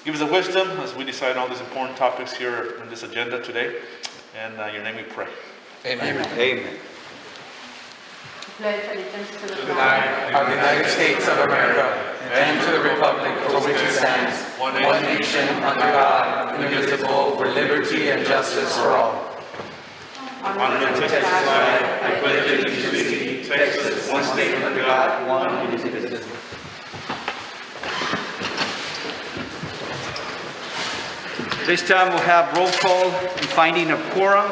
give us the wisdom as we decide all these important topics here on this agenda today. And in your name we pray. Amen. Amen. Pledge allegiance to the Flag of the United States of America and to the republic for which it stands, one nation under God, indivisible, for liberty and justice for all. On the Texas flag, I pledge allegiance to thee, Texas, one state under God, one indivisible. This time we'll have roll call and finding of quorum.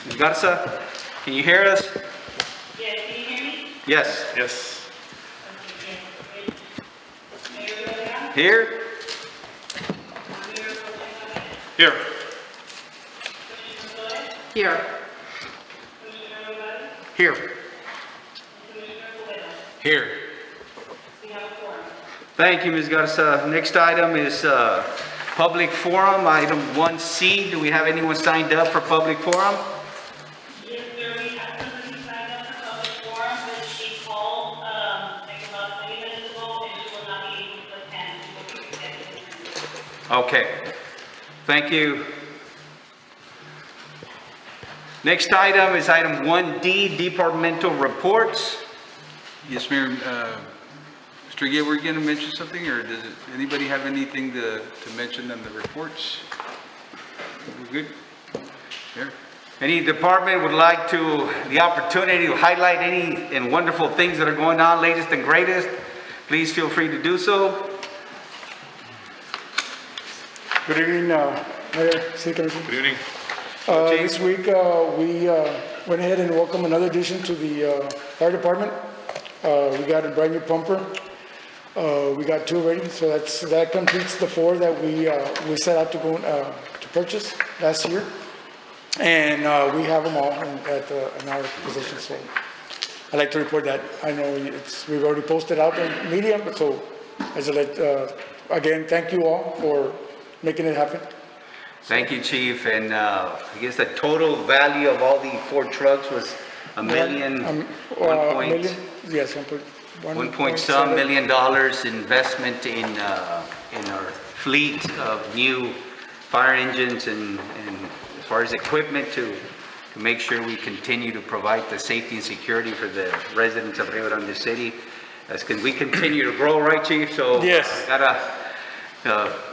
Ms. Garza, can you hear us? Yeah, can you hear me? Yes. Yes. Here? Here. Here. Here. Here. Thank you, Ms. Garza. Next item is public forum, item 1C. Do we have anyone signed up for public forum? Yes, sir, we have somebody signed up for public forum, but she called, like about 20 minutes ago, and she will not be able to attend. She will be rejected. Okay. Thank you. Next item is item 1D, Departmental Reports. Yes, Mayor. Mr. Gay, were you going to mention something, or does anybody have anything to mention on the reports? We're good? Here. Any department would like the opportunity to highlight any and wonderful things that are going on, latest and greatest, please feel free to do so. Good evening, Mayor, City Commission. Good evening. This week, we went ahead and welcomed another addition to the fire department. We got a brand new pumper. We got 2 already, so that completes the 4 that we set out to go to purchase last year, and we have them all in our possession. So I'd like to report that. I know we've already posted out in media, but so as I again, thank you all for making it happen. Thank you, Chief. And I guess the total value of all the 4 trucks was $1 million, Million? Yes, 1 point some million dollars investment in our fleet of new fire engines and as far as equipment to make sure we continue to provide the safety and security for the residents of Rio Grande City. As we continue to grow, right, Chief? So Yes. Gotta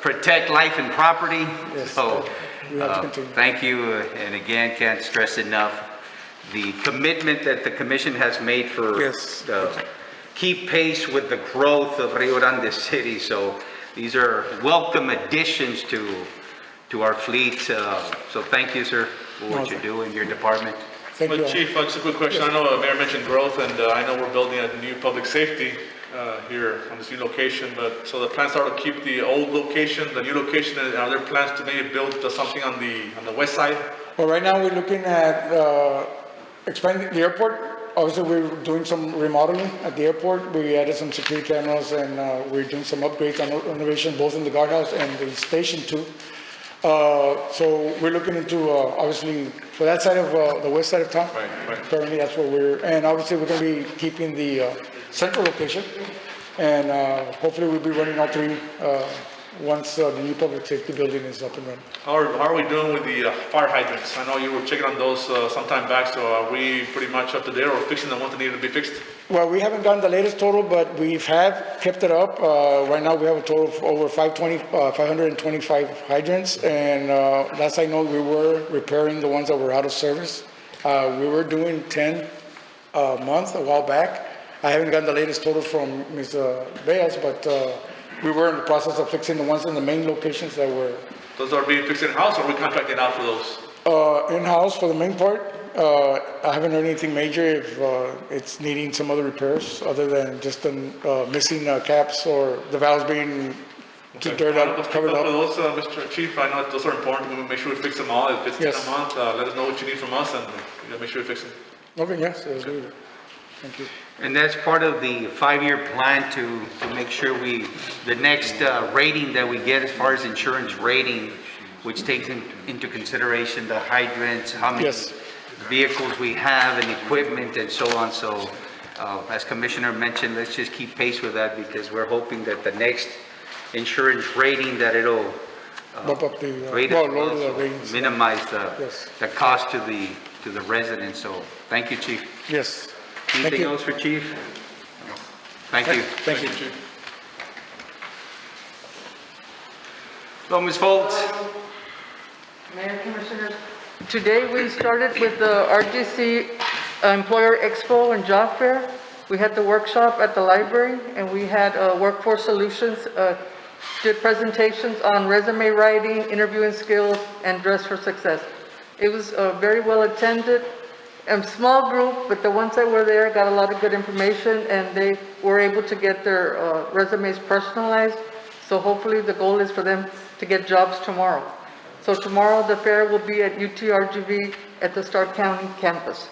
protect life and property. Yes, So we have to continue. thank you, and again, can't stress enough the commitment that the commission has made for Yes. keep pace with the growth of Rio Grande City. So these are welcome additions to our fleet. So thank you, sir, for what you do in your department. Thank you But all. Chief, just a quick question. I know Mayor mentioned growth, and I know we're building a new public safety here on this new location, but so the plans are to keep the old location, the new location, and are there plans to maybe build something on the west side? Well, right now, we're looking at expanding the airport. Obviously, we're doing some remodeling at the airport. We added some security cameras, and we're doing some upgrades and renovation both in the guardhouse and the station too. So we're looking into, obviously, for that side of the west side of town. Right. Currently, that's where and obviously, we're going to be keeping the central location. And hopefully, we'll be running all 3 once the new public safety building is up and running. How are we doing with the fire hydrants? I know you were checking on those some time back, so are we pretty much up to date or fixing the ones that need to be fixed? Well, we haven't gotten the latest total, but we've kept it up. Right now, we have a total of over 525 hydrants, and last I know, we were repairing the ones that were out of service. We were doing 10 a month a while back. I haven't gotten the latest total from Ms. Beas, but we were in the process of fixing the ones in the main locations that were Those are being fixed in-house, or are we contracting out for those? in-house for the main part. I haven't heard anything major if it's needing some other repairs other than just missing caps or the valves being too dirty up, covered For up. those, Mr. Chief, I know those are important. We will make sure we fix them all. If it's in Yes. a month, let us know what you need from us, and make sure we fix them. Okay, yes, that's good. Thank you. And that's part of the 5-year plan to make sure the next rating that we get as far as insurance rating, which takes into consideration the hydrants, how many Yes. vehicles we have and equipment and so on. So as Commissioner mentioned, let's just keep pace with that because we're hoping that the next insurance rating, that it'll Bump up the, rate well, it lower the also, ratings. minimize Yes. the cost to the residents. So thank you, Chief. Yes. Thank Anything you. else for Chief? Thank you. Thank you. So, Ms. Foltz. Mayor, Commissioners, today we started with the RGC Employer Expo and Job Fair. We had the workshop at the library, and we had Workforce Solutions did presentations on resume writing, interviewing skills, and dress for success. It was very well attended, a small group, but the ones that were there got a lot of good information, and they were able to get their resumes personalized. So hopefully the goal is for them to get jobs tomorrow. So tomorrow the fair will be at UTRGV at the Stark County campus.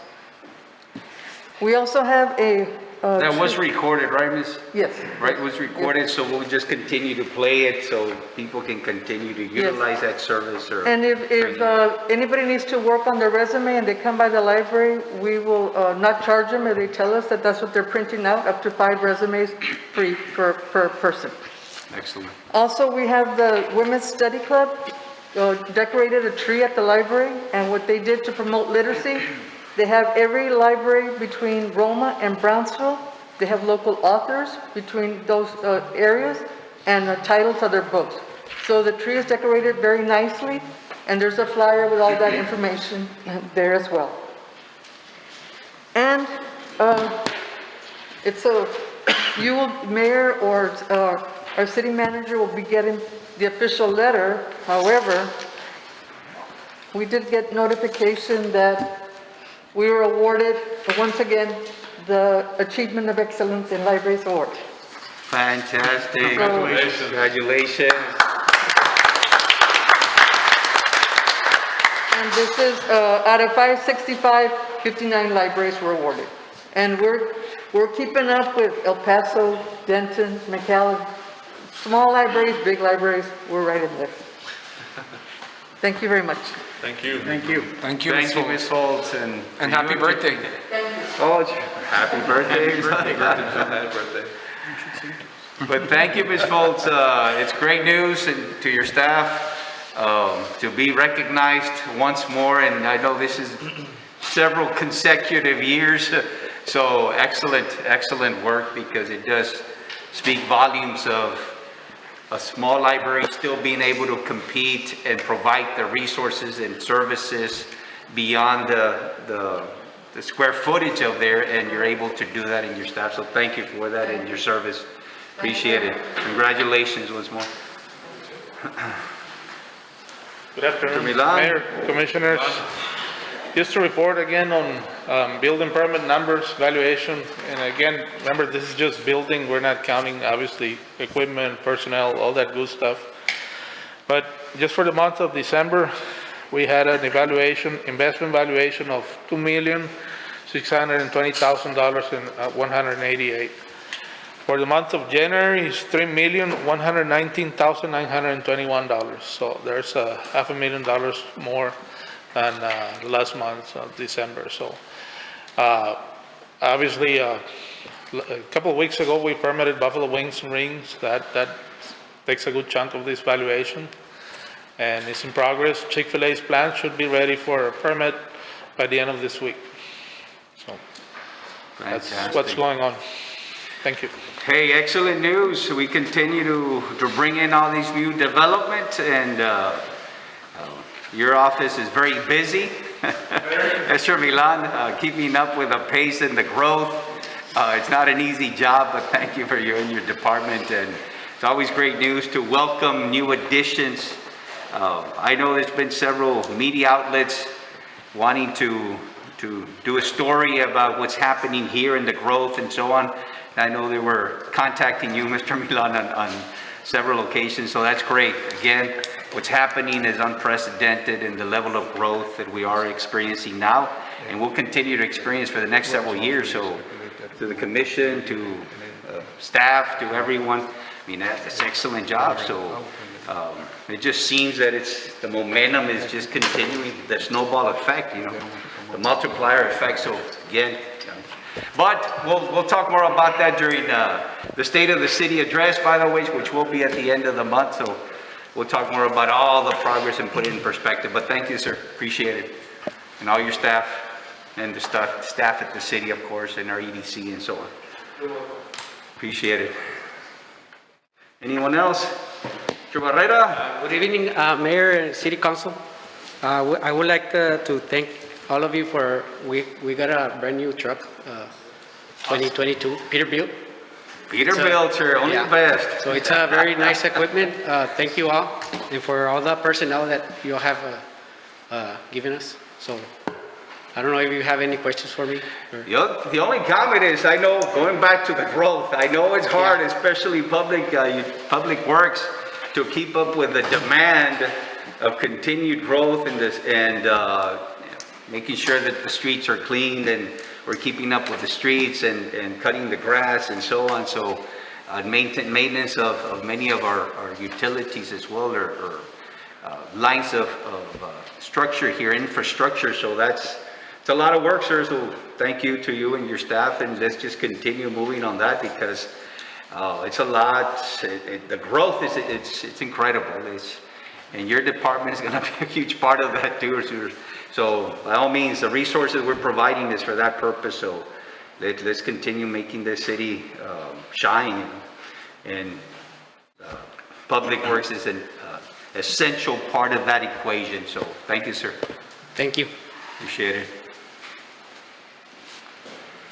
We also have a... That was recorded, right, Ms.? Yes. Right, it was recorded, so we'll just continue to play it so people can continue to utilize that service or... And if anybody needs to work on their resume and they come by the library, we will not charge them if they tell us that that's what they're printing out, up to 5 resumes free per person. Excellent. Also, we have the Women's Study Club decorated a tree at the library, and what they did to promote literacy, they have every library between Roma and Brownsville. They have local authors between those areas and the titles of their books. So the tree is decorated very nicely, and there's a flyer with all that information there as well. And you, Mayor, or our city manager will be getting the official letter. However, we did get notification that we were awarded, once again, the Achievement of Excellence in Libraries Award. Fantastic. Congratulations. Congratulations. And this is, out of 565, 59 libraries were awarded. And we're keeping up with El Paso, Denton, McAllen. Small libraries, big libraries, we're right in there. Thank you very much. Thank you. Thank you. Thank you, Thank you, Ms. Foltz, And happy birthday. Oh, happy birthday. Happy birthday. But thank you, Ms. Foltz. It's great news and to your staff to be recognized once more. And I know this is several consecutive years. So excellent work, because it does speak volumes of a small library still being able to compete and provide the resources and services beyond the square footage of there, and you're able to do that in your staff. So thank you for that and your service. Appreciate it. Congratulations once more. Good afternoon, Milan. Mayor, Commissioners. Just to report again on building permit numbers, valuation, and again, remember, this is just building. We're not counting, obviously, equipment, personnel, all that good stuff. But just for the month of December, we had an investment valuation of $2,620,000 and 188. For the month of January, it's $3,119,921. So there's $500,000 more than the last month of December. So obviously, a couple of weeks ago, we permitted Buffalo Wings and Rings. That takes a good chunk of this valuation, and it's in progress. Chick-fil-A's plan should be ready for a permit by the end of this week. So that's what's going on. Thank you. Hey, excellent news. We continue to bring in all these new developments, and your office is very busy. Mr. Milan, keeping up with the pace and the growth. It's not an easy job, but thank you for you and your department. And it's always great news to welcome new additions. I know there's been several media outlets wanting to do a story about what's happening here and the growth and so on. I know they were contacting you, Mr. Milan, on several occasions, so that's great. Again, what's happening is unprecedented in the level of growth that we are experiencing now, and we'll continue to experience for the next several years. So to the commission, to staff, to everyone, I mean, that's an excellent job. So it just seems that the momentum is just continuing, the snowball effect, the multiplier effect. So again, But we'll talk more about that during the State of the City address, by the way, which will be at the end of the month. So we'll talk more about all the progress and put it in perspective. But thank you, sir. Appreciate it. And all your staff and the staff at the city, of course, and our EDC and so on. Appreciate it. Anyone else? Mr. Barrera? Good evening, Mayor and City Council. I would like to thank all of you for, we got a brand new truck, 2022 Peterbilt. Peterbilt, sir, only the best. So it's a very nice equipment. Thank you all, and for all the personnel that you all have given us. So I don't know if you have any questions for me. Or... The only comment is, I know, going back to the growth, I know it's hard, especially public works, to keep up with the demand of continued growth in this, and making sure that the streets are cleaned and we're keeping up with the streets and cutting the grass and so on. So maintenance of many of our utilities as well, or lines of structure here, infrastructure. So it's a lot of work, sir. So thank you to you and your staff, and let's just continue moving on that, because it's a lot. The growth it's incredible. And your department is going to be a huge part of that too. So by all means, the resources we're providing is for that purpose. So let's continue making this city shine, and public works is an essential part of that equation. So thank you, sir. Thank you. Appreciate it.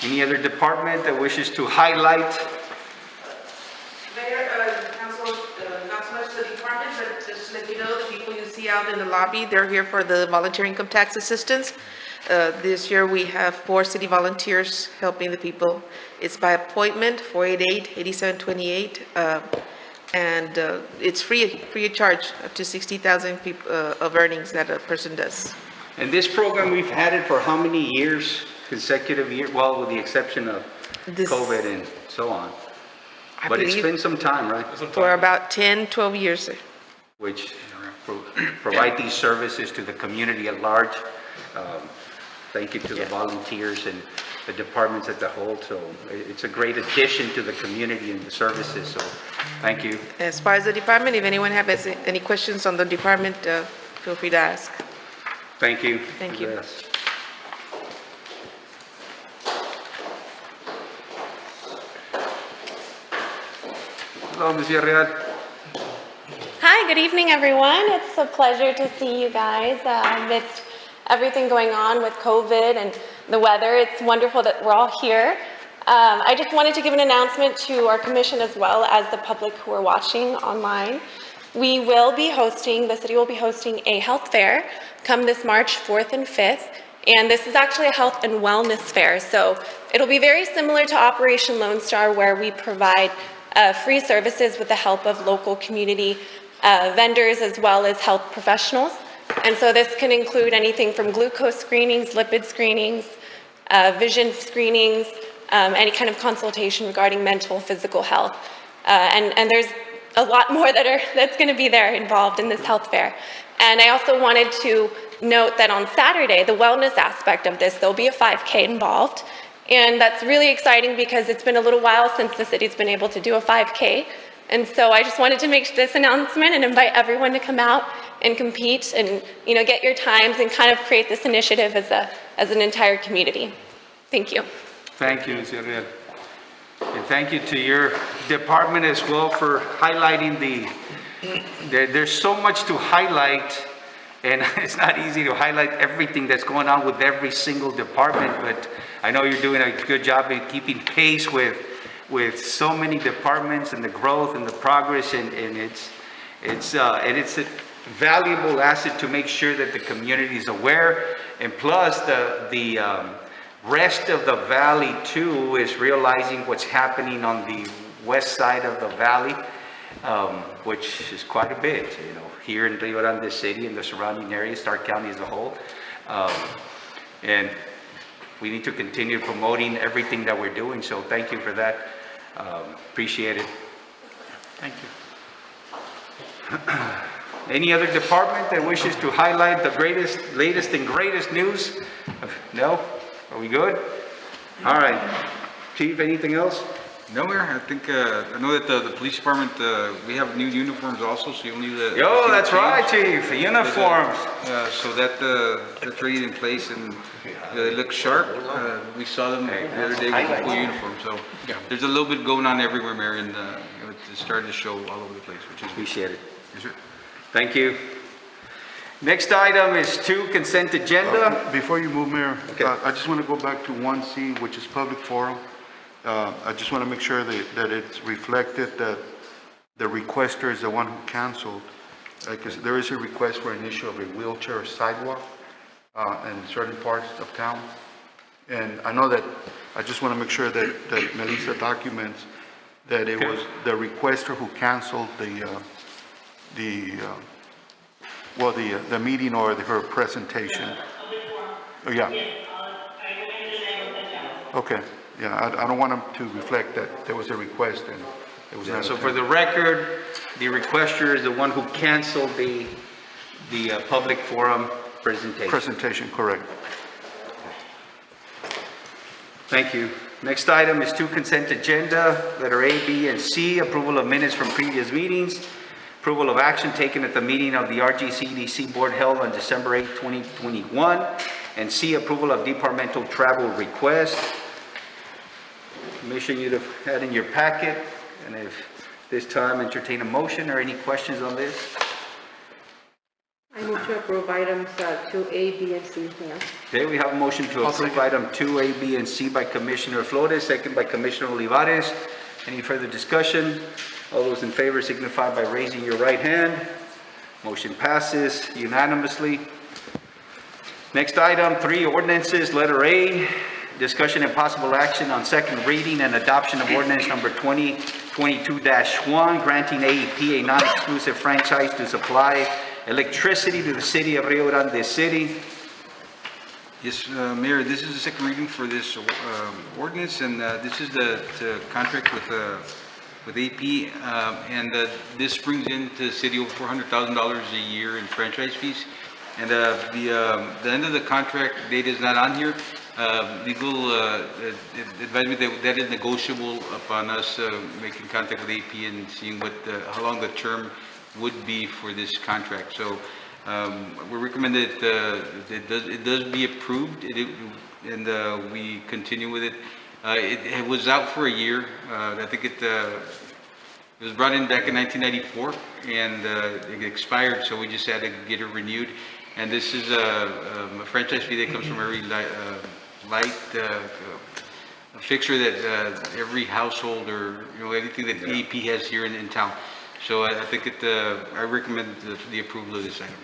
Any other department that wishes to highlight? Mayor, Council, not so much the department, but just to let you know, the people you see out in the lobby, they're here for the volunteer income tax assistance. This year we have 4 city volunteers helping the people. It's by appointment, 488-8728, and it's free of charge, up to 60,000 of earnings that a person does. And this program, we've had it for how many years? Consecutive years? Well, with the exception of COVID and so on. But it's been some time, right? For about 10, 12 years, sir. Which provide these services to the community at large. Thank you to the volunteers and the departments as a whole. So it's a great addition to the community and the services. So thank you. As far as the department, if anyone has any questions on the department, feel free to ask. Thank you. Thank you. Yes. Hello, Ms. Villarreal. Hi, good evening, everyone. It's a pleasure to see you guys amidst everything going on with COVID and the weather. It's wonderful that we're all here. I just wanted to give an announcement to our commission as well as the public who are watching online. We will be hosting, the city will be hosting a health fair come this March 4th and 5th. And this is actually a health and wellness fair. So it'll be very similar to Operation Lone Star, where we provide free services with the help of local community vendors as well as health professionals. And so this can include anything from glucose screenings, lipid screenings, vision screenings, any kind of consultation regarding mental, physical health. And there's a lot more that's going to be there involved in this health fair. And I also wanted to note that on Saturday, the wellness aspect of this, there'll be a 5K involved. And that's really exciting because it's been a little while since the city's been able to do a 5K. And so I just wanted to make this announcement and invite everyone to come out and compete and, you know, get your times and kind of create this initiative as an entire community. Thank you. Thank you, Ms. Villarreal. And thank you to your department as well for highlighting there's so much to highlight, and it's not easy to highlight everything that's going on with every single department, but I know you're doing a good job in keeping pace with so many departments and the growth and the progress, and it's a valuable asset to make sure that the community is aware, and plus the rest of the valley too is realizing what's happening on the west side of the valley, which is quite a bit, you know, here in Rio Grande City and the surrounding areas, Stark County as a whole. And we need to continue promoting everything that we're doing, so thank you for that. Appreciate it. Thank you. Any other department that wishes to highlight the latest and greatest news? No? Are we good? All right. Chief, anything else? No, Mayor, I think, I know that the police department, we have new uniforms also, so you'll need to. Yo, see the that's right, change. Chief, the uniforms. So that's ready in place and they look sharp. We saw them the other day with the full uniform, so there's a little bit going on everywhere, Mayor, and it's starting to show all over the place, which is good. Appreciate it. Yes, sir. Thank you. Next item is 2, consent agenda. Before you move, Mayor, Okay. I just want to go back to 1C, which is public forum. I just want to make sure that it's reflected that the requester is the one who canceled, because there is a request for an issue of a wheelchair sidewalk in certain parts of town. And I know that, I just want to make sure that Melissa documents that it was the requester who canceled the meeting or her presentation. Oh, yeah. Yes, I will end it and I will send it out. Okay, yeah, I don't want them to reflect that there was a request and it was not. So for the record, the requester is the one who canceled the public forum presentation. Presentation, correct. Thank you. Next item is 2, consent agenda, letter A, B, and C, approval of minutes from previous meetings, approval of action taken at the meeting of the RGCdc board held on December 8, 2021, and C, approval of departmental travel request. Commission, you'd have had in your packet, and if this time entertain a motion or any questions on this? I move to approve items 2A, B, and C, Mayor. Okay, we have a motion to approve item 2A, B, and C by Commissioner Flores, second by Commissioner Olivares. Any further discussion? All those in favor signify by raising your right hand. Motion passes unanimously. Next item, 3, ordinances, letter A, discussion and possible action on second reading and adoption of ordinance number 2022-1, granting AEP a non-exclusive franchise to supply electricity to the city of Rio Grande City. Yes, Mayor, this is the second reading for this ordinance, and this is the contract with AP, and this brings into the city over $400,000 a year in franchise fees. And the end of the contract date is not on here. Legal advised me that is negotiable upon us making contact with AP and seeing how long the term would be for this contract. So we recommend that it does be approved, and we continue with it. It was out for a year. I think it was brought in back in 1994, and it expired, so we just had to get it renewed. And this is a franchise fee that comes from every light fixture that every household or anything that AEP has here in town. So I think I recommend the approval of this item.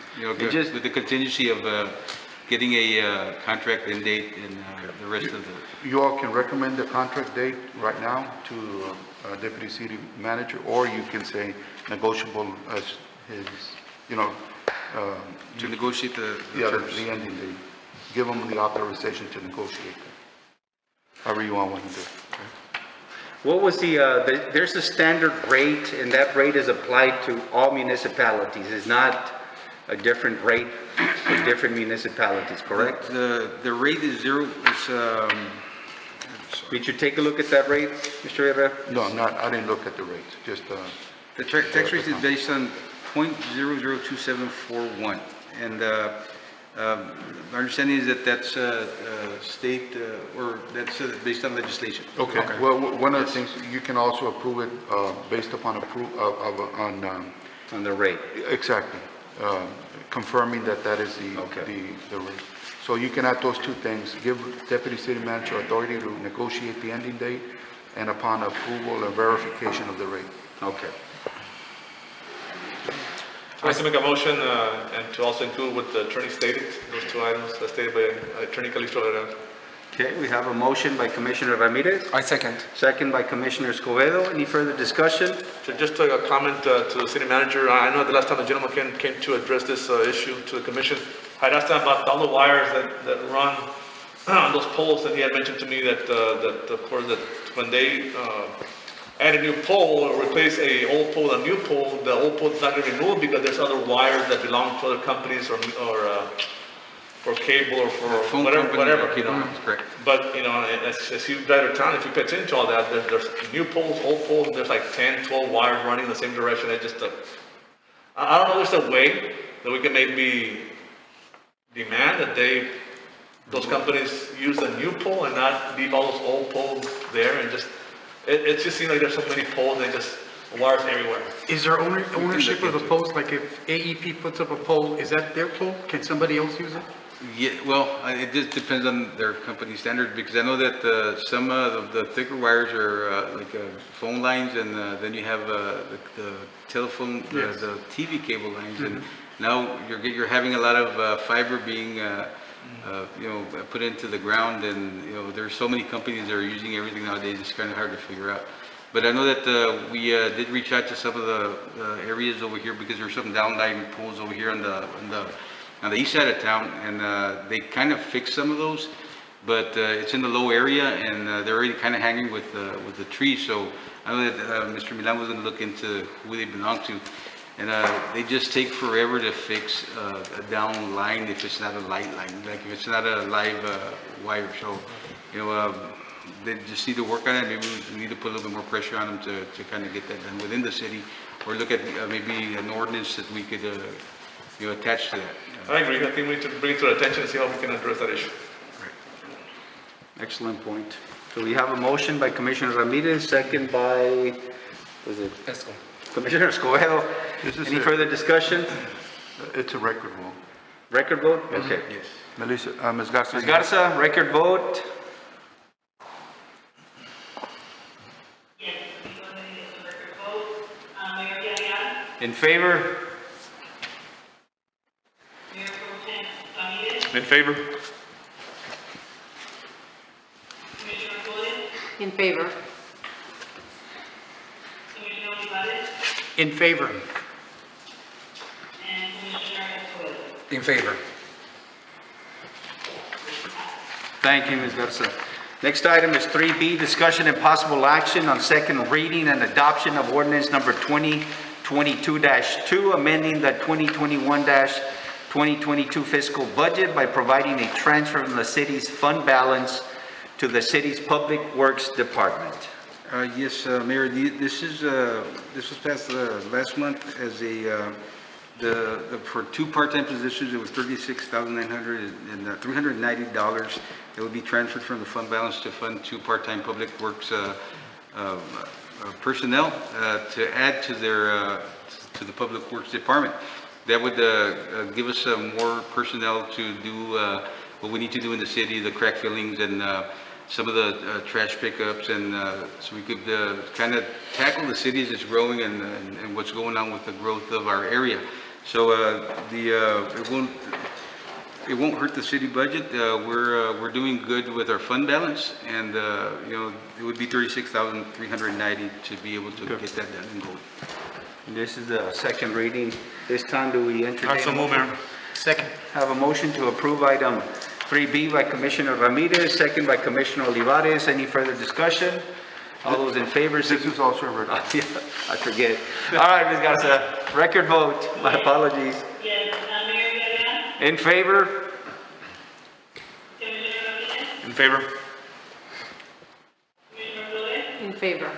With the contingency of getting a contract end date and the rest of the. You all can recommend the contract date right now to Deputy City Manager, or you can say negotiable as his, to negotiate the terms. the ending date. Give them the authorization to negotiate that. However you all want to do it. Okay? What was there's a standard rate, and that rate is applied to all municipalities. It's not a different rate for different municipalities, correct? The rate is zero. Did you take a look at that rate, Mr. Herrera? No, I didn't look at the rates, just, The tax rate is based on 0.002741, and my understanding is that that's state or that's based on legislation. okay. Well, one of the things, you can also approve it based upon On the rate. exactly, confirming that is the rate. So you can add those two things, give Deputy City Manager authority to negotiate the ending date, and upon approval and verification of the rate. Okay. I'd like to make a motion and to also include what the attorney stated, those 2 items as stated by Attorney Calixto Herrera. Okay, we have a motion by Commissioner Ramirez. I second. Second by Commissioner Escobedo. Any further discussion? Just a comment to the city manager. I know the last time the gentleman came to address this issue to the commission, I'd asked him about all the wires that run on those poles, and he had mentioned to me that of course that when they add a new pole or replace a old pole with a new pole, the old pole is not going to be removed because there's other wires that belong to other companies or for cable or for Phone whatever, company, whatever, okay, that's correct. But, you know, as you drive around town, if you pay attention to all that, there's new poles, old poles, and there's like 10, 12 wires running in the same direction. It just, I don't know, there's a way that we can maybe demand that those companies use the new pole and not leave all those old poles there and just, it just seems like there's so many poles and just wires everywhere. Is there ownership of the poles? Like if AEP puts up a pole, is that their pole? Can somebody else use it? Yeah, well, it just depends on their company standard, because I know that some of the thicker wires are like phone lines, and then you have the telephone, the TV cable lines, and now you're having a lot of fiber being you know, put into the ground, and you know, there's so many companies that are using everything nowadays. It's kind of hard to figure out. But I know that we did reach out to some of the areas over here, because there's some downline poles over here on the east side of town, and they kind of fixed some of those, but it's in the low area, and they're already kind of hanging with the trees. So I know that Mr. Milan was going to look into who they belong to, and they just take forever to fix a down line if it's not a light line, like if it's not a live wire. So, you know, they just need to work on it. Maybe we need to put a little bit more pressure on them to kind of get that done within the city, or look at maybe an ordinance that we could you know, attach to that. I agree. I think we need to bring it to our attention and see how we can address that issue. Excellent point. So we have a motion by Commissioner Ramirez, second by, was it? Fiscal. Commissioner Escobedo. Any further discussion? It's a record vote. Record vote? Okay. Yes. Melissa, Ms. Garza. Ms. Garza, record vote. Yes, we go ahead and get the record vote. Mayor Diane, In favor? Mayor Pro Tem Ramirez, In favor? Commissioner Flores, In favor. Commissioner Olivares, In favor. and Commissioner Escobedo. In favor. Thank you, Ms. Garza. Next item is 3B, discussion and possible action on second reading and adoption of ordinance number 2022-2, amending the 2021-2022 fiscal budget by providing a transfer from the city's fund balance to the city's Public Works Department. Yes, Mayor, this was passed last month as a, for two part-time positions. It was $36,900 and $390. It would be transferred from the fund balance to fund two part-time Public Works personnel to add to their to the Public Works Department. That would give us more personnel to do what we need to do in the city, the crack fillings and some of the trash pickups, and so we could kind of tackle the city as it's growing and what's going on with the growth of our area. So it won't hurt the city budget. We're doing good with our fund balance, and you know, it would be $36,390 to be able to get that done and going. And this is the second reading. This time, do we entertain? So move, Mayor. Second. Have a motion to approve item 3B by Commissioner Ramirez, second by Commissioner Olivares. Any further discussion? All those in favor? This is also a record. Yeah, I forget. All right, Ms. Garza, record vote. My apologies. Yes, Mayor Diane, In favor? Commissioner Ramirez, In favor? Commissioner Flores, In favor.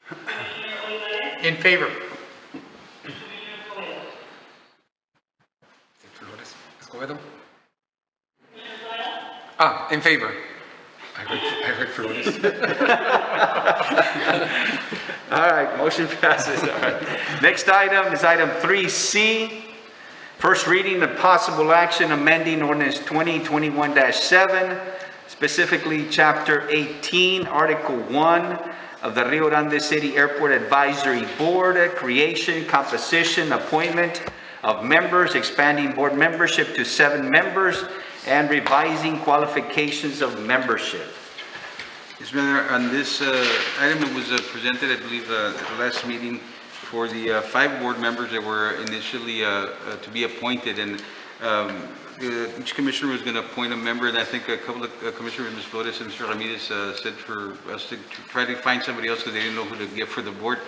Commissioner Olivares, In favor. Commissioner Escobedo. Flores. Escobedo. Commissioner Flores, In favor. I heard Flores. All right, motion passes. All right. Next item is item 3C. First reading and possible action amending ordinance 2021-7, specifically Chapter 18, Article 1 of the Rio Grande City Airport Advisory Board, creation, composition, appointment of members, expanding board membership to 7 members, and revising qualifications of membership. Yes, Mayor, on this item, it was presented, I believe, at the last meeting for the 5 board members that were initially to be appointed, and each commissioner was going to appoint a member, and I think a couple of commissioners, Ms. Flores and Mr. Ramirez, said for us to try to find somebody else because they didn't know who to get for the board.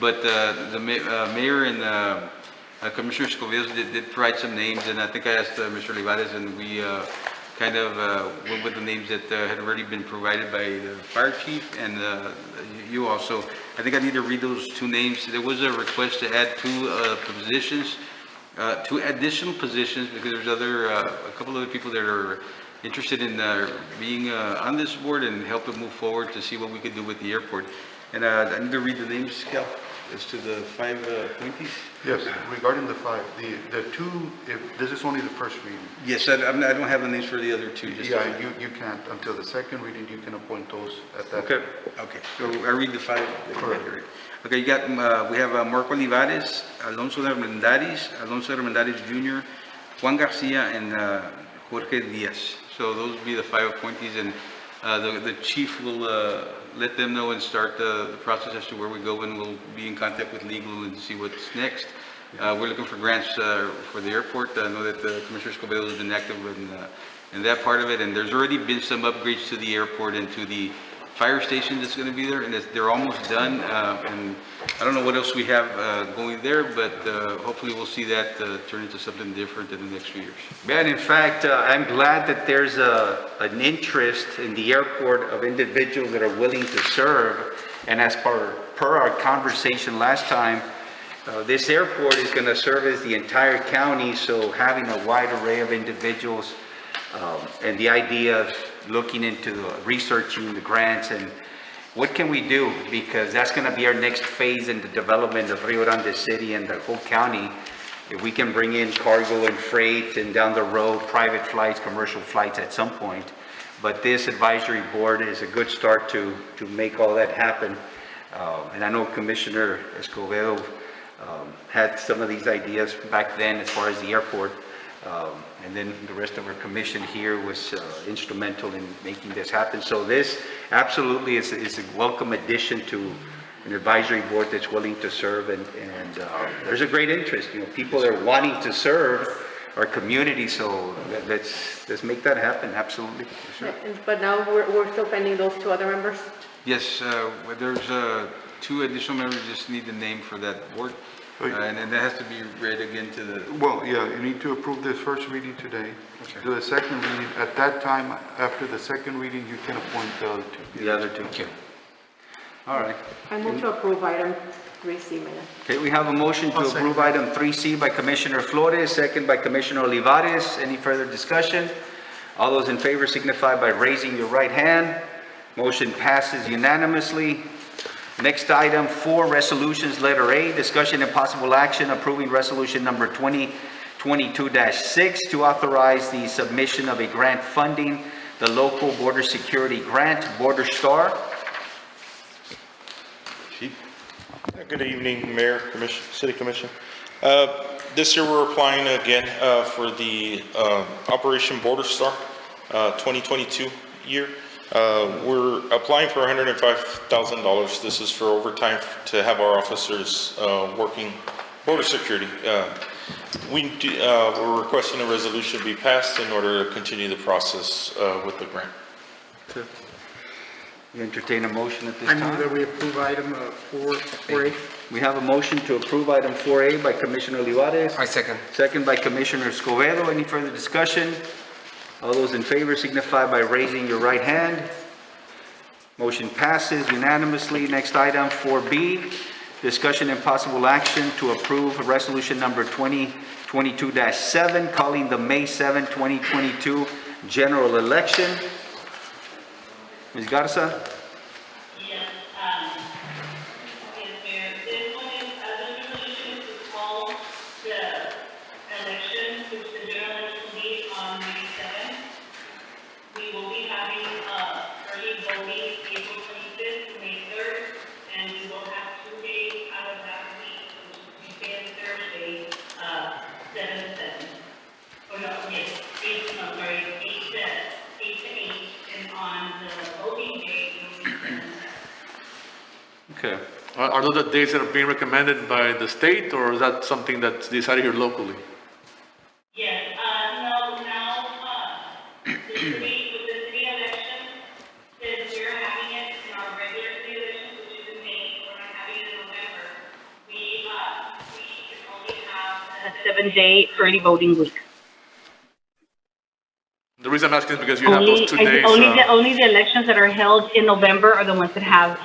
But the mayor and Commissioner Escobedo did provide some names, and I think I asked Mr. Olivares, and we kind of went with the names that had already been provided by the fire chief and you also. I think I need to read those two names. There was a request to add two positions, two additional positions, because there's a couple other people that are interested in being on this board and help it move forward to see what we could do with the airport. And I need to read the names, Cal, as to the 5 appointees. Yes, regarding the 5, the 2, if this is only the first reading. Yes, I don't have the names for the other 2. Just Yeah, you can't, until the second reading, you can appoint those at that. Okay, okay. So I read the 5. Correct. Okay, you got, we have Marco Olivares, Alonso Armendariz Jr., Juan Garcia, and Jorge Diaz. So those will be the 5 appointees, and the chief will let them know and start the process as to where we go, and we'll be in contact with legal and see what's next. We're looking for grants for the airport. I know that Commissioner Escobedo has been active in that part of it, and there's already been some upgrades to the airport and to the fire station that's going to be there, and they're almost done. And I don't know what else we have going there, but hopefully we'll see that turn into something different in the next few years. And in fact, I'm glad that there's an interest in the airport of individuals that are willing to serve. And as per our conversation last time, this airport is going to service the entire county, so having a wide array of individuals and the idea of looking into researching the grants and what can we do, because that's going to be our next phase in the development of Rio Grande City and the whole county. If we can bring in cargo and freight and down the road, private flights, commercial flights at some point. But this advisory board is a good start to make all that happen. And I know Commissioner Escobedo had some of these ideas back then as far as the airport. And then the rest of our commission here was instrumental in making this happen. So this absolutely is a welcome addition to an advisory board that's willing to serve, and there's a great interest. You know, people are wanting to serve our community, so let's make that happen. Absolutely. Sure. But now we're still pending those 2 other members? Yes, there's 2 additional members. Just need the name for that board. And then that has to be read again to the... Well, yeah, you need to approve this first reading today. Okay. Do the second reading. At that time, after the second reading, you can appoint the other 2. The other 2. Okay. All right. I move to approve item 3C, Mayor. Okay, we have a motion to approve item 3C by Commissioner Flores, second by Commissioner Olivares. Any further discussion? All those in favor signify by raising your right hand. Motion passes unanimously. Next item, 4 resolutions, letter A, discussion and possible action approving resolution number 2022-6 to authorize the submission of a grant funding the local border security grant, Border Star. Good evening, Mayor, Commission, City Commission. This year we're applying again for the Operation Border Star 2022 year. We're applying for $105,000. This is for overtime to have our officers working border security. We're requesting a resolution be passed in order to continue the process with the grant. Okay. You entertain a motion at this time? I move that we approve item 4A. We have a motion to approve item 4A by Commissioner Olivares. I second. Second by Commissioner Escobedo. Any further discussion? All those in favor signify by raising your right hand. Motion passes unanimously. Next item, 4B, discussion and possible action to approve resolution number 2022-7, calling the May 7, 2022 general election. Ms. Garza? Yes, Mayor, this one is, the resolution is to call the election, which the general election will be on May 7th. We will be having, early voting April 25th to May 3rd, and we will have 2 days out of that week, which is Tuesday and Thursday, 7 to 7. Or no, yes, 8 to 8, and on the voting day, it will be 7 to 7. Okay. Are those the dates that are being recommended by the state, or is that something that's decided here locally? Yes, no, now, the city, with the city election, since we're having it in our regular city election, which is in May, we're not having it in November, we can only have 7-day early voting week. The reason I'm asking is because you have those 2 days. Only the elections that are held in November are the ones that have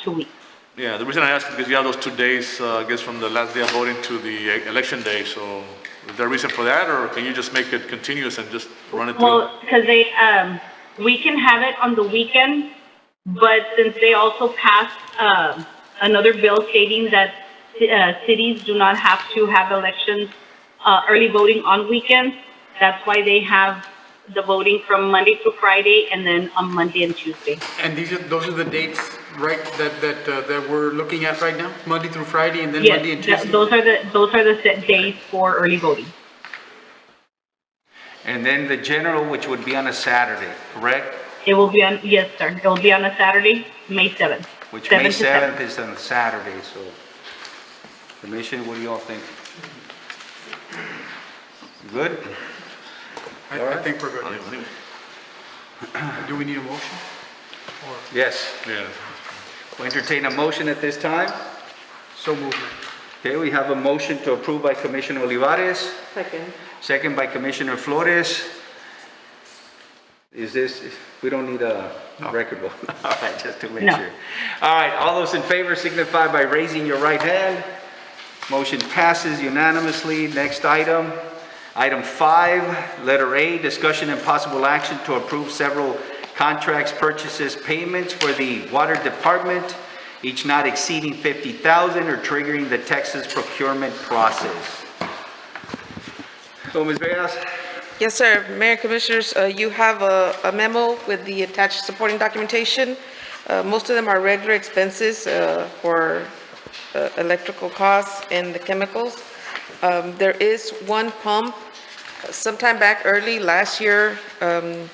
2 weeks. Yeah, the reason I ask is because you have those 2 days, I guess, from the last day of voting to the election day. So is there a reason for that, or can you just make it continuous and just run it through? Well, because we can have it on the weekend, but since they also passed another bill stating that cities do not have to have elections, early voting on weekends, that's why they have the voting from Monday through Friday and then on Monday and Tuesday. And those are the dates, right, that we're looking at right now? Monday through Friday and then Yes, Monday and Tuesday? those are the set days for early voting. And then the general, which would be on a Saturday, correct? It will be on, yes, sir. It will be on a Saturday, May 7th. Which 7 May to 7. 7th is on a Saturday, so. Commission, what do y'all think? Good? I think we're good. Do we need a motion? Yes. Yeah. We'll entertain a motion at this time. So moved. Okay, we have a motion to approve by Commissioner Olivares, Second. second by Commissioner Flores. Is this, we don't need a record vote? All right, just to make No. sure. All right, all those in favor signify by raising your right hand. Motion passes unanimously. Next item. Item 5, letter A, discussion and possible action to approve several contracts, purchases, payments for the Water Department, each not exceeding $50,000 or triggering the Texas procurement process. So, Ms. Veas? Yes, sir. Mayor, Commissioners, you have a memo with the attached supporting documentation. Most of them are regular expenses for electrical costs and the chemicals. There is one pump. Sometime back early last year, the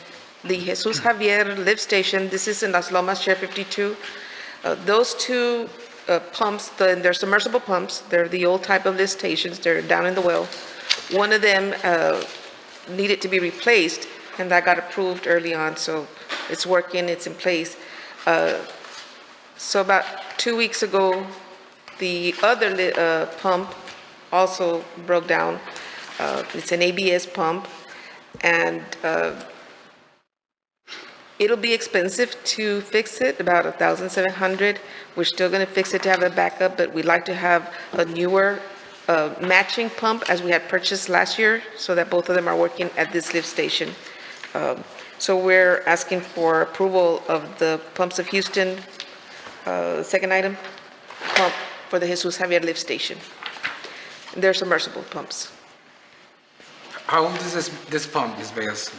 Jesus Javier lift station, this is in Las Lomas, Share 52. Those two pumps, they're submersible pumps. They're the old type of lift stations. They're down in the well. One of them needed to be replaced, and that got approved early on, so it's working, it's in place. So about 2 weeks ago, the other pump also broke down. It's an ABS pump, and it'll be expensive to fix it, about $1,700. We're still gonna fix it to have a backup, but we'd like to have a newer matching pump as we had purchased last year, so that both of them are working at this lift station. So we're asking for approval of the Pumps of Houston, second item, pump for the Jesus Javier lift station. They're submersible pumps. How old is this pump, Ms. Vegas?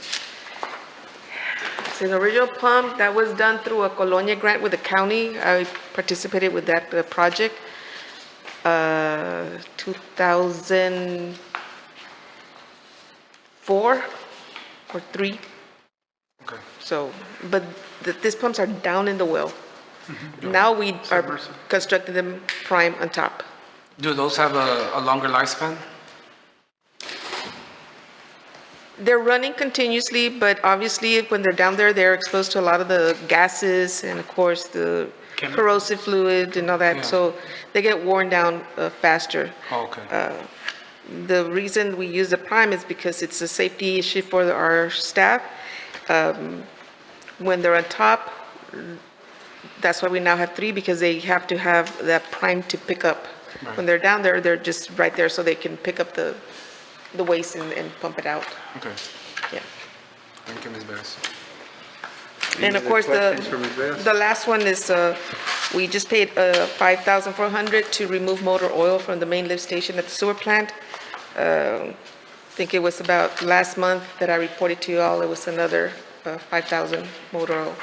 It's an original pump that was done through a Colonia grant with the county. I participated with that project. 2004 or 3. Okay. So, but these pumps are down in the well. Now we are constructing them prime on top. Do those have a longer lifespan? They're running continuously, but obviously when they're down there, they're exposed to a lot of the gases and of course the corrosive fluid and all that. Yeah. So they get worn down faster. Oh, okay. The reason we use the prime is because it's a safety issue for our staff. When they're on top, that's why we now have 3, because they have to have that prime to pick up. Right. When they're down there, they're just right there so they can pick up the waste and pump it out. Okay. Yeah. Thank you, Ms. Vegas. And of course, the last one is, we just paid $5,400 to remove motor oil from the main lift station at the sewer plant. I think it was about last month that I reported to you all, it was another 5,000 motor oil.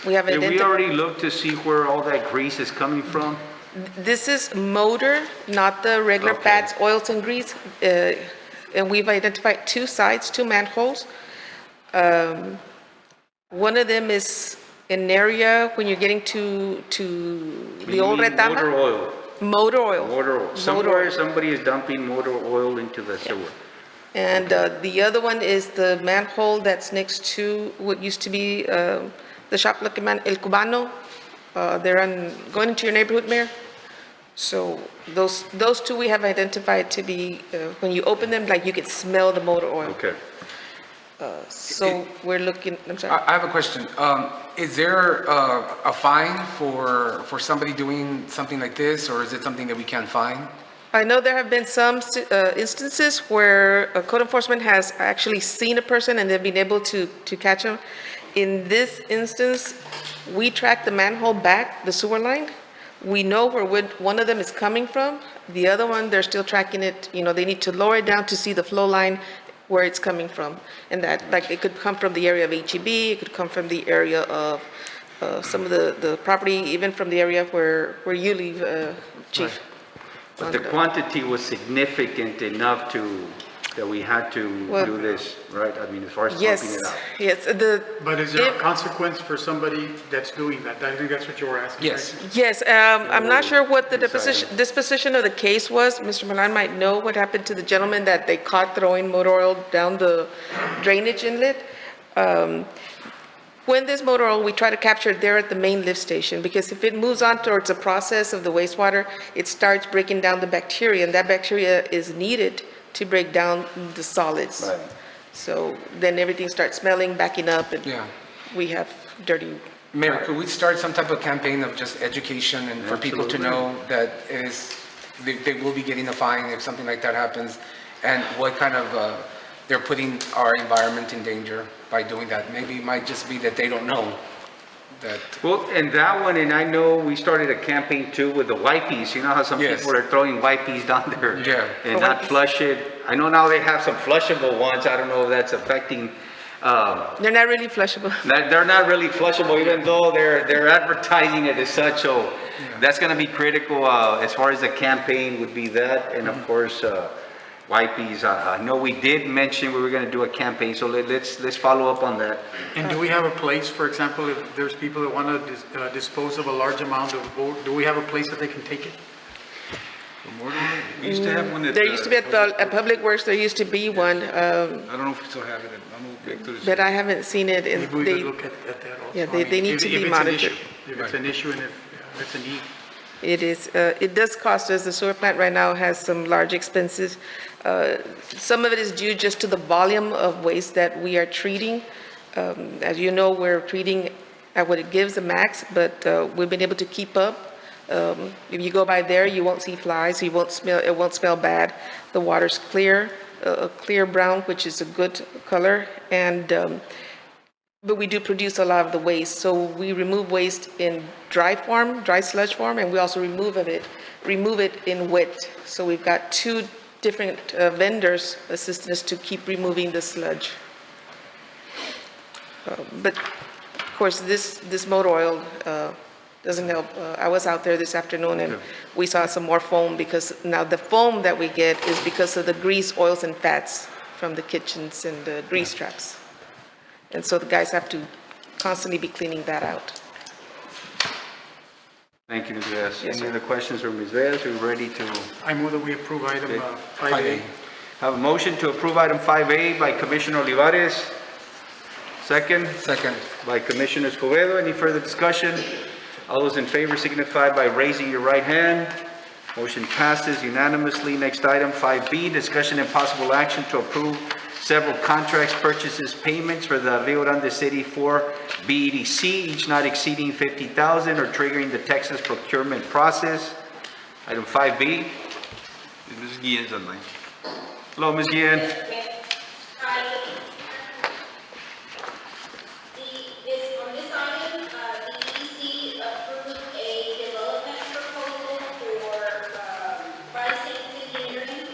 We have Did we identified. already look to see where all that grease is coming from? This is motor, not the regular Okay. fats, oils, and grease. And we've identified 2 sites, 2 manholes. One of them is an area when you're getting to the old You mean Retama. motor oil. Motor oil. Motor oil. Somewhere somebody is dumping motor oil into the sewer. And the other one is the manhole that's next to what used to be the shop looking man, El Cubano. They're going into your neighborhood, Mayor. So those two we have identified to be, when you open them, like you can smell the motor oil. Okay. So we're looking, I'm sorry. I have a question. Is there a fine for somebody doing something like this, or is it something that we can't fine? I know there have been some instances where code enforcement has actually seen a person and they've been able to catch them. In this instance, we track the manhole back, the sewer line. We know where one of them is coming from. The other one, they're still tracking it, they need to lower it down to see the flow line where it's coming from. And that, like, it could come from the area of HEB, it could come from the area of some of the property, even from the area where you live, Chief. But the quantity was significant enough that we had to do this, right? I mean, as far as pumping it out. Yes, But is there a consequence for somebody that's doing that? I think that's what you were asking. Yes. right? Yes, I'm not sure what the disposition of the case was. Mr. Milan might know what happened to the gentleman that they caught throwing motor oil down the drainage inlet. When there's motor oil, we try to capture it there at the main lift station, because if it moves on towards the process of the wastewater, it starts breaking down the bacteria, and that bacteria is needed to break down the solids. Right. So then everything starts smelling, backing up, and Yeah. we have dirty. Mayor, could we start some type of campaign of just education and for people to know that they will be getting a fine if something like that happens, and what kind of, they're putting our environment in danger by doing that? Maybe it might just be that they don't know that. Well, and that one, and I know we started a campaign too with the wipes. You know how some Yes. people are throwing wipes down there? Yeah. And not flush it. I know now they have some flushable ones. I don't know if that's affecting, They're not really flushable. they're not really flushable, even though they're advertising it as such. So that's gonna be critical, as far as the campaign would be that. And of course, wipes. I know we did mention we were gonna do a campaign, so let's follow up on that. And do we have a place, for example, if there's people that want to dispose of a large amount of wood, do we have a place that they can take it? We used to have one at. There used to be at Public Works, there used to be one, I don't know if we still have it. I'm gonna go through but I haven't seen it. And Maybe we they, could look at that also. Yeah, I mean, they need if- to if be it's an monitored. issue. If it's an issue and if it's a need. It is, it does cost us, the sewer plant right now has some large expenses. Some of it is due just to the volume of waste that we are treating. As you know, we're treating at what it gives the max, but we've been able to keep up. If you go by there, you won't see flies, it won't smell bad. The water's clear, a clear brown, which is a good color, and but we do produce a lot of the waste. So we remove waste in dry form, dry sludge form, and we also remove it in wet. So we've got two different vendors assisting us to keep removing the sludge. But of course, this motor oil doesn't help. I was out there this afternoon and we saw some more foam, because now the foam that we get is because of the grease, oils, and fats from the kitchens and the grease traps. And so the guys have to constantly be cleaning that out. Thank you, Ms. Reyes. Yes, Any sir. other questions from Ms. Reyes? We're ready to I move that we approve item Okay. 5A. have a motion to approve item 5A by Commissioner Olivares. Second Second. by Commissioner Escobedo. Any further discussion? All those in favor signify by raising your right hand. Motion passes unanimously. Next item, 5B, discussion and possible action to approve several contracts, purchases, payments for the Rio Grande City 4 BEDC, each not exceeding $50,000 or triggering the Texas procurement process. Item 5B. Ms. Guillen's online. Hello, Ms. Guillen. On this item, the EDC approved a development proposal for pricing engineering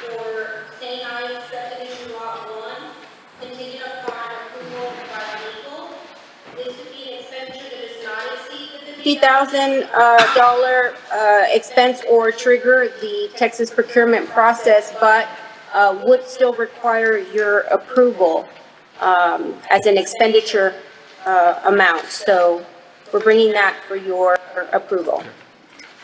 for St. Ives subdivision lot 1, contingent upon approval by legal. This would be an expenditure that does not exceed the $50,000 expense or trigger the Texas procurement process, but would still require your approval as an expenditure amount. So we're bringing that for your approval.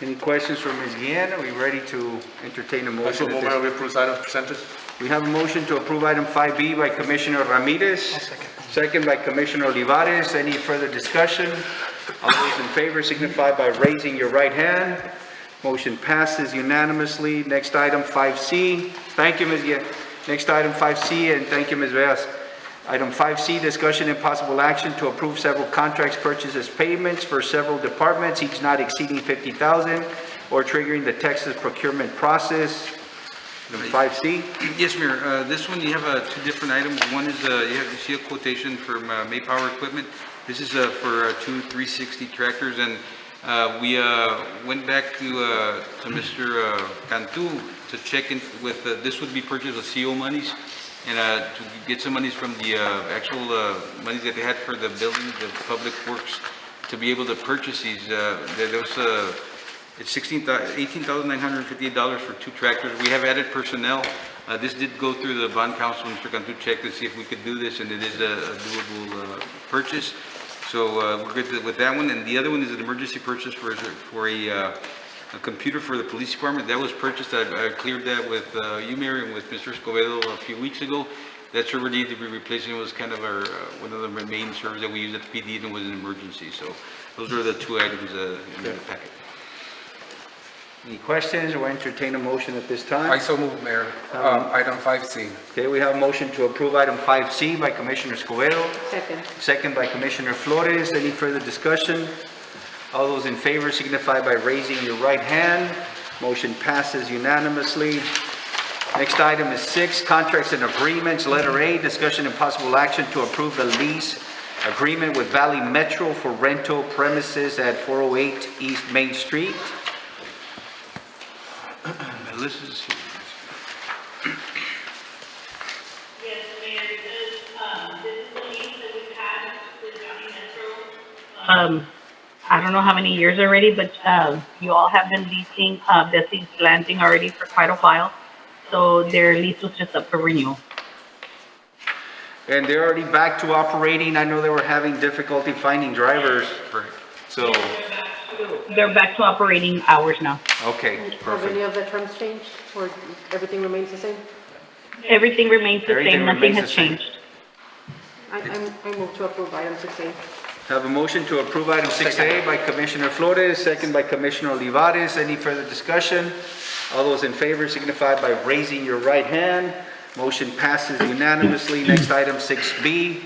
Any questions from Ms. Guillen? Are we ready to entertain a Also, motion? at move this- that we approve item presented. We have a motion to approve item 5B by Commissioner Ramirez. Second by Commissioner Olivares. Any further discussion? All those in favor signify by raising your right hand. Motion passes unanimously. Next item, 5C. Thank you, Ms. Ye. Next item, 5C, and thank you, Ms. Veas. Item 5C, discussion and possible action to approve several contracts, purchases, payments for several departments, each not exceeding 50,000, or triggering the Texas procurement process. Item 5C. Yes, Mayor. This one, you have two different items. One is, you see a quotation from May Power Equipment. This is for two 360 tractors, and we went back to Mr. Cantu to check in with, this would be purchased with CO monies, and to get some monies from the actual monies that they had for the building, the public works, to be able to purchase these. There was it's $18,958 for two tractors. We have added personnel. This did go through the bond council. Mr. Cantu checked to see if we could do this, and it is a doable purchase. So we're good with that one. And the other one is an emergency purchase for a computer for the police department. That was purchased. I cleared that with you, Mayor, and with Mr. Escobedo a few weeks ago. That server needed to be replaced. It was kind of our one of the main servers that we use at the PD, and it was an emergency. So those are the two items in the packet. Any questions or entertain a motion at this time? I so move, Mayor. Item 5C. Okay, we have a motion to approve item 5C by Commissioner Escobedo. Second. Second by Commissioner Flores. Any further discussion? All those in favor signify by raising your right hand. Motion passes unanimously. Next item is 6, contracts and agreements. Letter A, discussion and possible action to approve the lease agreement with Valley Metro for rental premises at 408 East Main Street. Melissa's here. Yes, Mayor, this is the lease that we've had with Valley Metro. I don't know how many years already, but you all have been leasing Bessie's Landing already for quite a while. So their lease was just up for renewal. And they're already back to operating. I know they were having difficulty finding drivers. So, They're back to operating hours now. okay, Have perfect. any of the terms changed, or everything remains the same? Everything remains the Everything same, nothing remains has the same. changed. I move to approve item 6A. Have a motion to approve item 6A by Commissioner Flores, second by Commissioner Olivares. Any further discussion? All those in favor signify by raising your right hand. Motion passes unanimously. Next item 6B,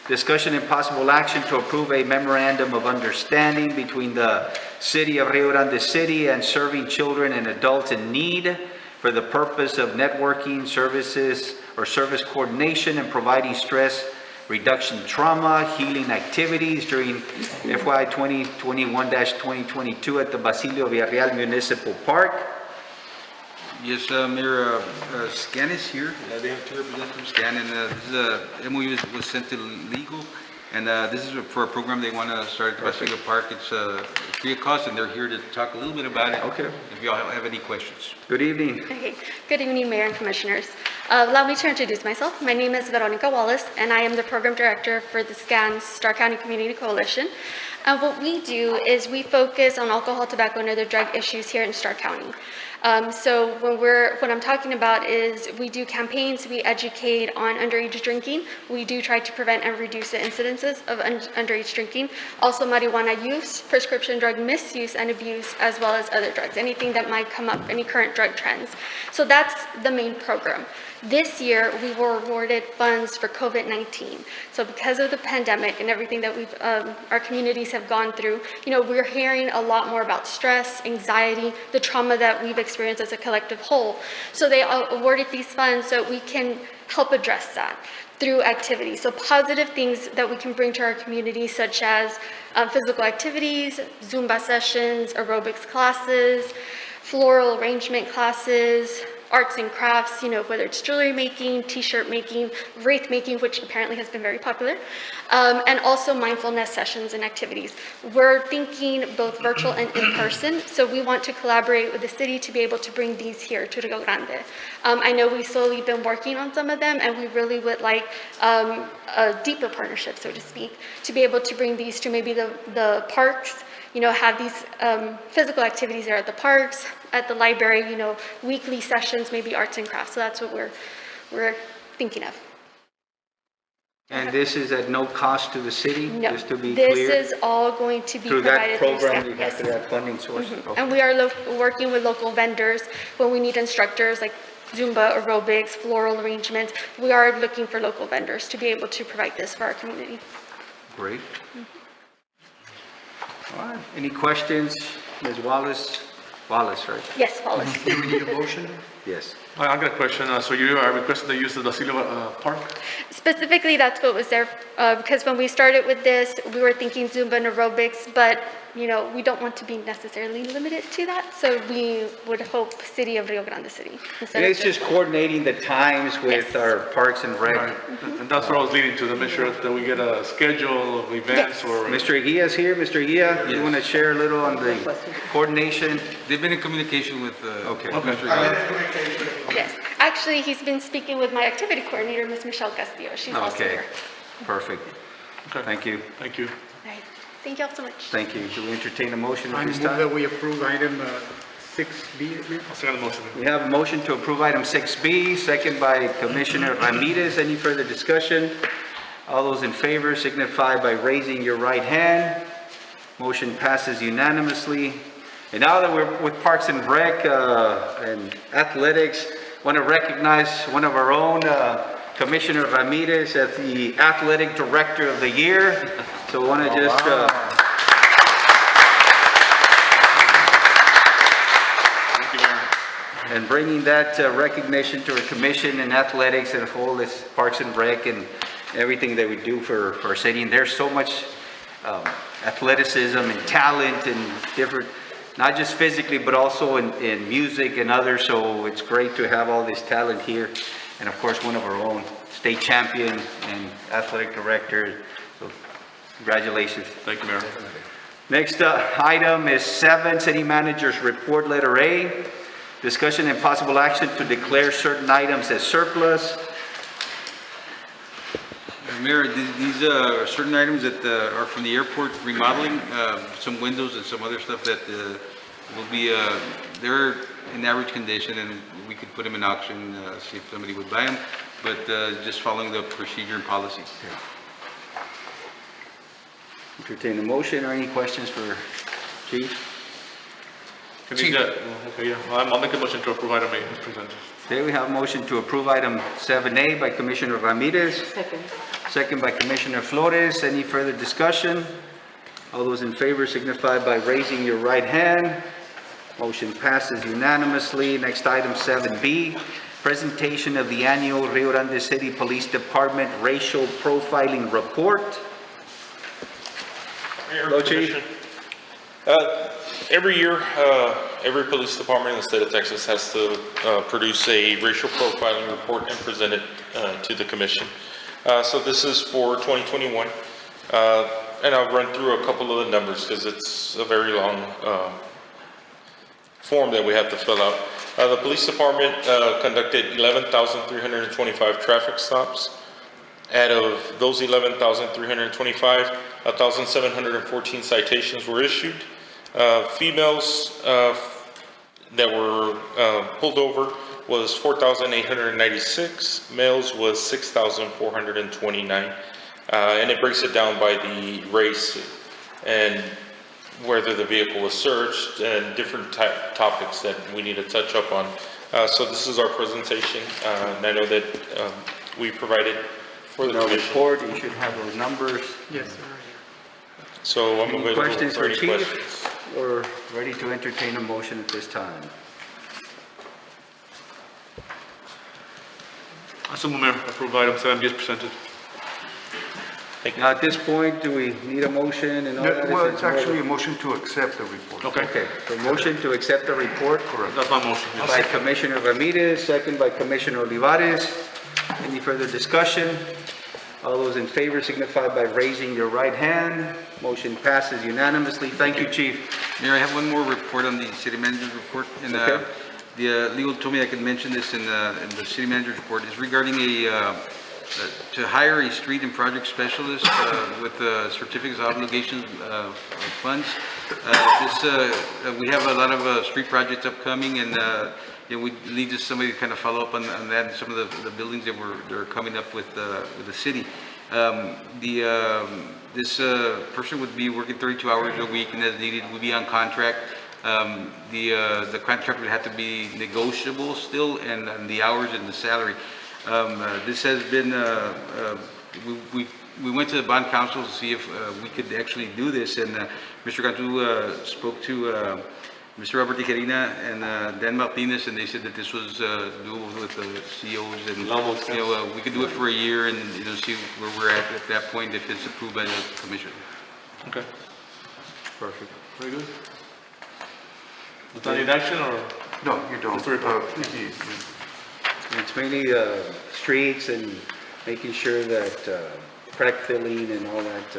discussion and possible action to approve a memorandum of understanding between the City of Rio Grande City and Serving Children and Adults in Need for the purpose of networking services or service coordination and providing stress reduction trauma healing activities during FY 2021-2022 at the Basilio Villarreal Municipal Park. Yes, Mayor, SCAN is here. They have two representatives from SCAN, and this is a MOU was sent to legal, and this is for a program they want to start at the Basilio Park. It's free of cost, and they're here to talk a little bit about it. Okay. If y'all have any questions. Good evening. Okay. Good evening, Mayor and Commissioners. Allow me to introduce myself. My name is Veronica Wallace, and I am the Program Director for the SCAN Starr County Community Coalition. What we do is we focus on alcohol, tobacco, and other drug issues here in Starr County. So what I'm talking about is we do campaigns, we educate on underage drinking. We do try to prevent and reduce the incidences of underage drinking. Also marijuana use, prescription drug misuse and abuse, as well as other drugs, anything that might come up, any current drug trends. So that's the main program. This year, we were awarded funds for COVID-19. So because of the pandemic and everything that our communities have gone through, we're hearing a lot more about stress, anxiety, the trauma that we've experienced as a collective whole. So they awarded these funds so we can help address that through activities. So positive things that we can bring to our community, such as physical activities, Zumba sessions, aerobics classes, floral arrangement classes, arts and crafts, whether it's jewelry making, t-shirt making, wreath making, which apparently has been very popular, and also mindfulness sessions and activities. We're thinking both virtual and in person, so we want to collaborate with the city to be able to bring these here to Rio Grande. I know we've slowly been working on some of them, and we really would like a deeper partnership, so to speak, to be able to bring these to maybe the parks, have these physical activities there at the parks, at the library, weekly sessions, maybe arts and crafts. So that's what we're thinking of. And this is at no cost to the city, No, just to be clear? this is all going to be Through that provided through program, staff. you have Yes. to have funding sources? Okay. And we are working with local vendors when we need instructors like Zumba, aerobics, floral arrangements. We are looking for local vendors to be able to provide this for our community. Great. All right, any questions? Ms. Wallace? Wallace, right? Yes, Wallace. Do we need a motion? Yes. I got a question. So you are requesting the use of the Silva Park? Specifically, that's what was there, because when we started with this, we were thinking Zumba and aerobics, but, you know, we don't want to be necessarily limited to that, so we would hope City of Rio Grande City. And it's just coordinating the times with our Parks and Rec. And that's what I was leading to make sure that we get a schedule of events or. Mr. Aguia's here. Mr. Aguia, you want to share a little on the coordination? They've been in communication with, Okay. Mr. Gonzalez. Yes, actually, he's been speaking with my activity coordinator, Ms. Michelle Castillo. She's also Okay, here. perfect. Thank you. Thank you. All right, thank you all so much. Thank you. Do we entertain a motion I at this move time? that we approve item 6B. I'll second the motion. We have a motion to approve item 6B, second by Commissioner Ramirez. Any further discussion? All those in favor signify by raising your right hand. Motion passes unanimously. And now that we're with Parks and Rec and athletics, want to recognize one of our own, Commissioner Ramirez, as the Athletic Director of the Year. So I want to just... Thank you, Mayor. and bringing that recognition to our commission and athletics and whole as Parks and Rec and everything that we do for our city. And there's so much athleticism and talent and different, not just physically, but also in music and others. So it's great to have all this talent here. And of course, one of our own, state champion and athletic director. So congratulations. Thank you, Mayor. Next item is 7, City Manager's Report, Letter A. Discussion and possible action to declare certain items as surplus. Mayor, these are certain items that are from the airport remodeling, some windows and some other stuff that will be, they're in average condition and we could put them in auction, see if somebody would buy them, but just following the procedure and policy. Entertain a motion or any questions for Chief? Okay, yeah. Well, I'll make a motion to approve item 8 as presented. Okay, we have a motion to approve item 7A by Commissioner Ramirez, Second. second by Commissioner Flores. Any further discussion? All those in favor signify by raising your right hand. Motion passes unanimously. Next item 7B, presentation of the annual Rio Grande City Police Department Racial Profiling Report. Hello, Chief. Every year, every police department in the state of Texas has to produce a racial profiling report and present it to the commission. So this is for 2021, and I'll run through a couple of the numbers because it's a very long form that we have to fill out. The police department conducted 11,325 traffic stops. Out of those 11,325, 1,714 citations were issued. Females that were pulled over was 4,896. Males was 6,429. And it breaks it down by the race and whether the vehicle was searched and different topics that we need to touch up on. So this is our presentation. And I know that we provided for the commission. Report, you should have those numbers. Yes, sir. So I'm Any available questions for for any Chief? questions. We're ready to entertain a motion at this time. I so move, Mayor, approve item 7B as presented. Now, at this point, do we need a motion and all that? Well, it's actually a motion to accept the report. Okay, so motion to accept the report. Correct. That's my motion. Yes. By Commissioner Ramirez, second by Commissioner Olivares. Any further discussion? All those in favor signify by raising your right hand. Motion passes unanimously. Thank you, Chief. Mayor, I have one more report on the city manager's report. And Okay. the legal told me I could mention this in the city manager's report. It's regarding to hire a street and project specialist with certificates of obligations of funds. We have a lot of street projects upcoming, and we need just somebody to kind of follow up on that and some of the buildings that are coming up with the city. This person would be working 32 hours a week and as needed, would be on contract. The contract would have to be negotiable still, and the hours and the salary. This has been, we went to the bond council to see if we could actually do this, and Mr. Cantu spoke to Mr. Robert Tijerina and Dan Martinez, and they said that this was doable with the CEOs, and we could do it for a year and see where we're at that point if it's approved by the commission. Okay, Perfect. very good. Is that in action or? No, you don't. Just a report. It's mainly streets and making sure that crack filling and all that,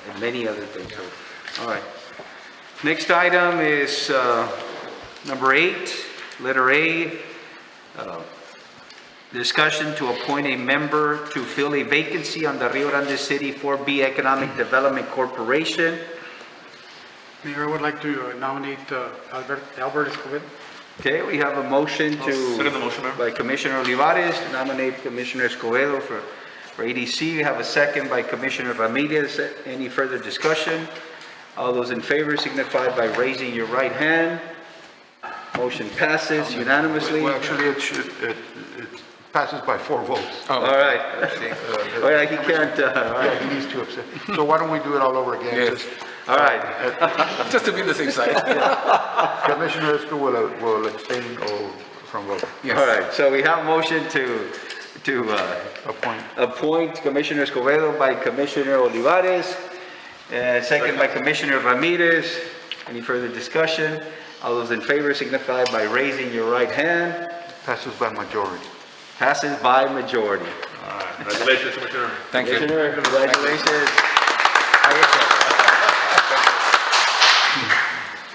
and many other things. So, all right. Next item is number 8, letter A. Discussion to appoint a member to fill a vacancy on the Rio Grande City 4B Economic Development Corporation. Mayor, I would like to nominate Albert Escobedo. Okay, we have a motion Second the motion, Mayor. by Commissioner Olivares to nominate Commissioner Escobedo for ADC. We have a second by Commissioner Ramirez. Any further discussion? All those in favor signify by raising your right hand. Motion passes unanimously. Well, actually, it passes by 4 votes. All right. All right, he can't, all Yeah, right. he needs to abstain. So why don't we do it all over again? Yes. All right. Just to be on the safe side. Commissioner Esco will abstain from vote. Yes. All right, so we have a motion to appoint Commissioner Escobedo by Commissioner Olivares, second by Commissioner Ramirez. Any further discussion? All those in favor signify by raising your right hand. Passes by majority. Passes by majority. All right, congratulations, Commissioner. Thank you. Commissioner, congratulations.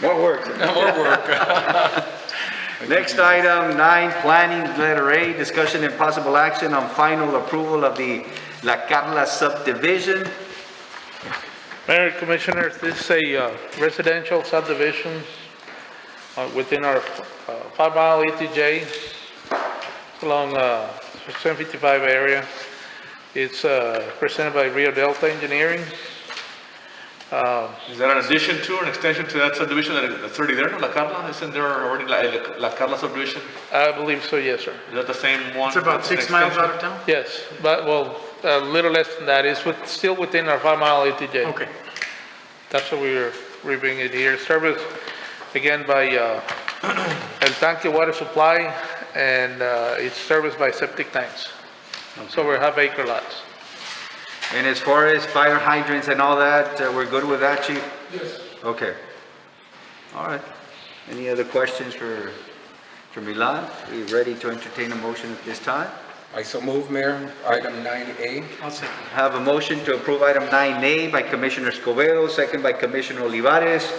More work. More work. Next item, 9, planning, letter A, discussion and possible action on final approval of the La Carla subdivision. Mayor, Commissioners, this is a residential subdivision within our 5-mile ETJ along 755 area. It's presented by Rio Delta Engineering. Is that an addition to or an extension to that subdivision that's already there, La Carla? Isn't there already La Carla subdivision? I believe so, yes, sir. Is that the same one? It's about that's an 6 miles extension? out of town? Yes, but, well, a little less than that. It's still within our 5-mile ETJ. Okay. That's what we're bringing it here. Service, again, by El Tanque Water Supply, and it's serviced by septic tanks. So we're half-acre lots. And as far as fire hydrants and all that, we're good with that, Chief? Yes. Okay. All right. Any other questions for Milan? Are you ready to entertain a motion at this time? I so move, Mayor. Item 9A. I'll second. Have a motion to approve item 9A by Commissioner Escobedo, second by Commissioner Olivares.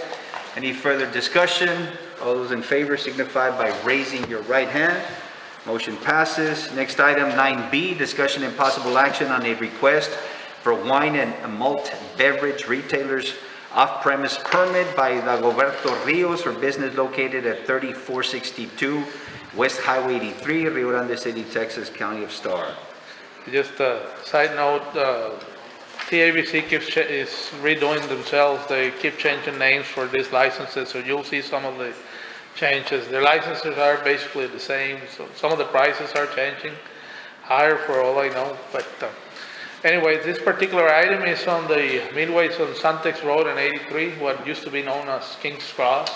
Any further discussion? All those in favor signify by raising your right hand. Motion passes. Next item, 9B, discussion and possible action on a request for wine and malt beverage retailers off-premise permit by Dagoberto Rios for business located at 3462 West Highway 83, Rio Grande City, Texas, County of Star. Just a side note, TABC is redoing themselves. They keep changing names for these licenses, so you'll see some of the changes. Their licenses are basically the same, so some of the prices are changing, higher for all I know. But anyway, this particular item is on the midways on Santex Road and 83, what used to be known as King's Cross.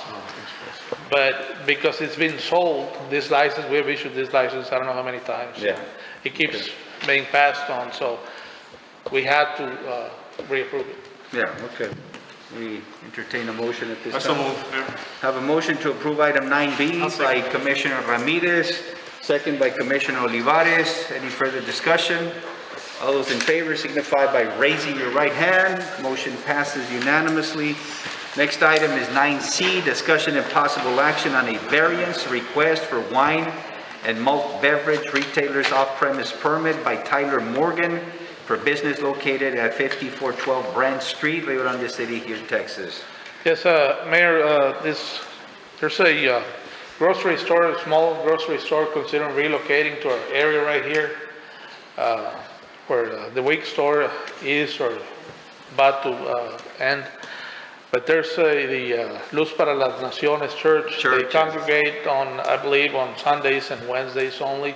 But because it's been sold, this license, we have issued this license, I don't know how many times. Yeah. It keeps being passed on, so we had to reapprove it. Yeah, okay. We entertain a motion at this I so time. move, Mayor. Have a motion to approve item 9B by Commissioner Ramirez, second by Commissioner Olivares. Any further discussion? All those in favor signify by raising your right hand. Motion passes unanimously. Next item is 9C, discussion and possible action on a variance request for wine and malt beverage retailers off-premise permit by Tyler Morgan for business located at 5412 Brand Street, Rio Grande City, here, Texas. Yes, Mayor, there's a grocery store, a small grocery store considering relocating to our area right here. where the weak store is or about to end. But there's the Luz para las Naciones Church. They congregate on, I believe, on Sundays and Wednesdays only.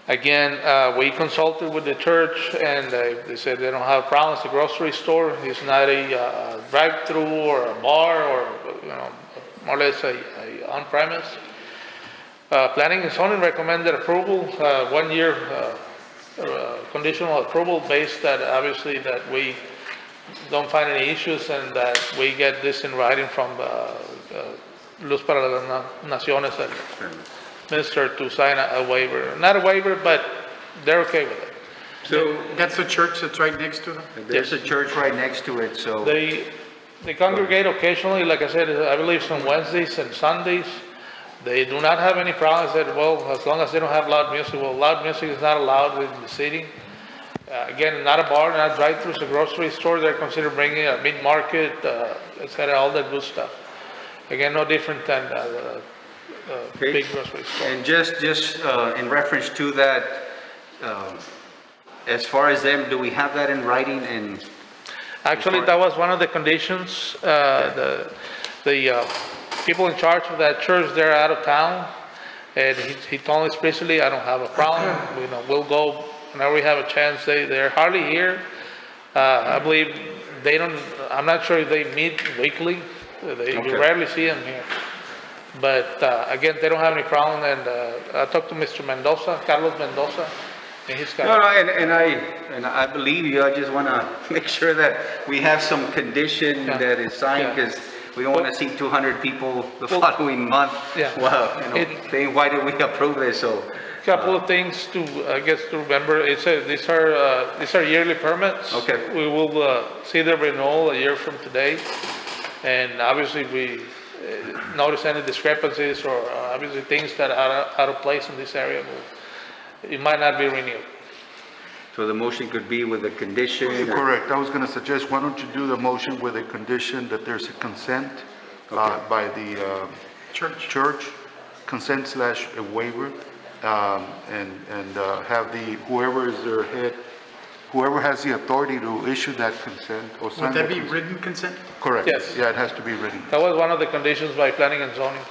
Again, we consulted with the church and they said they don't have problems. The grocery store is not a drive-through or a bar or, more or less a on-premise. Planning and zoning recommended approval, 1 year conditional approval based that obviously that we don't find any issues and that we get this in writing from Luz para las Naciones, minister, to sign a waiver. Not a waiver, but they're okay with it. So that's the church that's right next to them? There's a church right next to it, so. They congregate occasionally, like I said, I believe on Wednesdays and Sundays. They do not have any problems. That, well, as long as they don't have loud music. Well, loud music is not allowed in the city. Again, not a bar, not a drive-through, it's a grocery store. They're considered bringing a meat market, etc., all that good stuff. Again, no different than big grocery store. And just in reference to that, as far as them, do we have that in writing? And actually, that was one of the conditions. The people in charge of that church, they're out of town, and he told us explicitly, I don't have a problem. We'll go whenever we have a chance. They're hardly here. I believe they don't. I'm not sure if they meet weekly. You rarely see them here. But again, they don't have any problem. And I talked to Mr. Mendoza, Carlos Mendoza, and he's got. No, and I believe you. I just want to make sure that we have some condition that is signed, because we don't want to see 200 people the following month. Yeah. Well, saying, why did we approve this? So. Couple of things to, I guess, to remember. These are yearly permits. Okay. We will see the renewal a year from today, and obviously we notice any discrepancies or obviously things that are out of place in this area, it might not be renewed. So the motion could be with a condition? Correct. I was going to suggest, why don't you do the motion with a condition that there's a consent by the church, consent / a waiver, and have whoever is their head, whoever has the authority to issue that consent or sign. Would that be written consent? Correct. Yes. Yeah, it has to be written. That was one of the conditions by planning and zoning.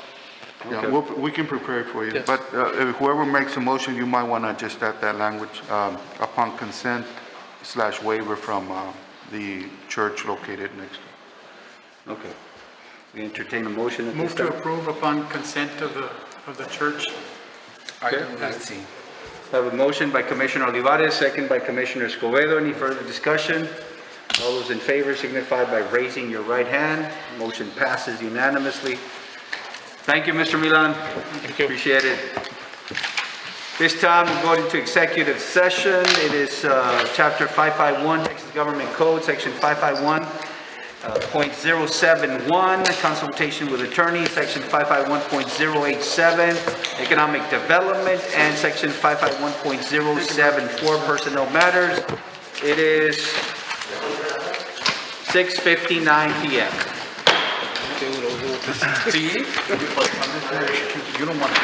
Yeah, we can prepare it for you. Yes. But if whoever makes a motion, you might want to just add that language, upon consent / waiver from the church located next. Okay. We entertain a motion at this Move time. to approve upon consent of the church. Let's see. I have a motion by Commissioner Olivares, second by Commissioner Escobedo. Any further discussion? All those in favor signify by raising your right hand. Motion passes unanimously. Thank you, Mr. Milan. Thank you. Appreciate it. This time we're going into executive session. It is Chapter 551, Texas Government Code, Section 551.071, consultation with attorney, Section 551.087, economic development, and Section 551.074, personnel matters. It is 6:59 p.m. See? You don't want to.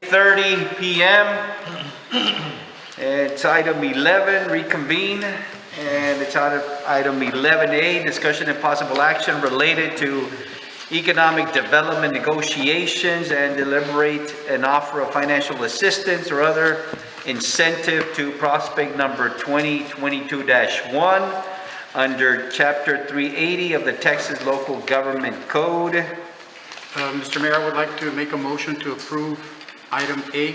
8:30 PM. It's item 11, reconvene, and it's item 11A, discussion and possible action related to economic development negotiations and deliberate an offer of financial assistance or other incentive to prospect number 2022-1 under Chapter 380 of the Texas Local Government Code. Mr. Mayor, I would like to make a motion to approve item A,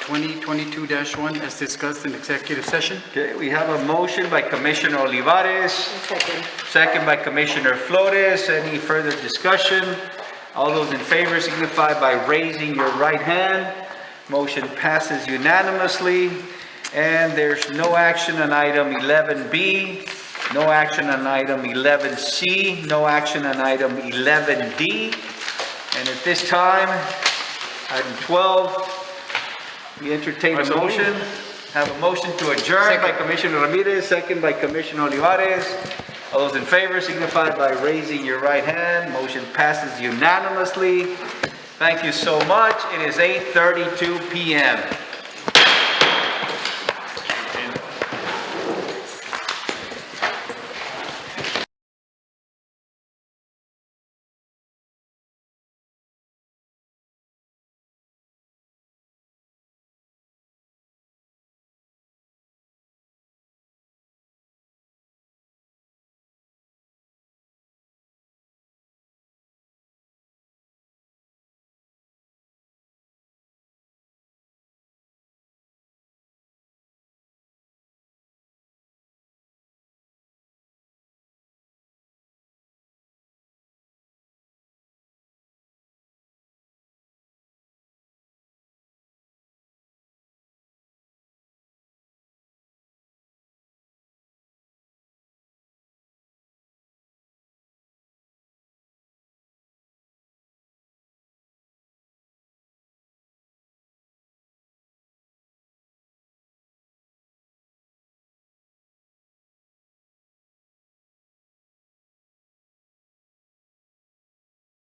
2022-1 as discussed in executive session. Okay, we have a motion by Commissioner Olivares, Second. second by Commissioner Flores. Any further discussion? All those in favor signify by raising your right hand. Motion passes unanimously. And there's no action on item 11B, no action on item 11C, no action on item 11D. And at this time, item 12, we entertain a motion. Have a motion to adjourn by Commissioner Ramirez, second by Commissioner Olivares. All those in favor signify by raising your right hand. Motion passes unanimously. Thank you so much. It is 8:32 PM.